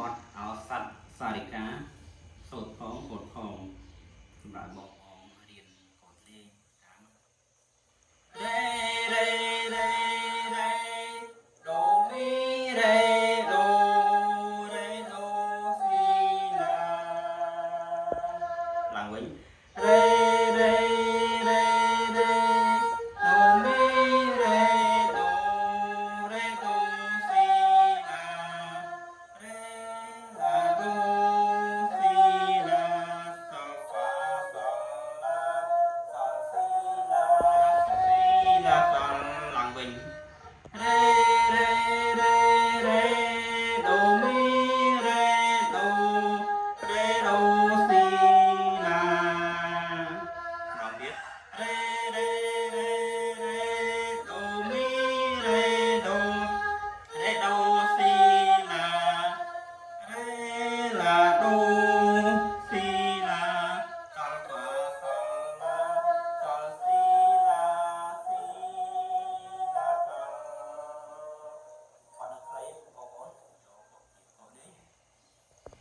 bọt áo sắt xà đi cá sột phong cột phong lại bọt phong điền cột lê cá rê rê rê rê đô mi rê đô si la làng quýnh rê rê rê rê đô mi rê đô si la rê la đô si la sol fa sol la sol làng quýnh rê rê rê rê đô mi rê đô si la rồi biết rê rê rê rê đô mi rê đô si la rê là đô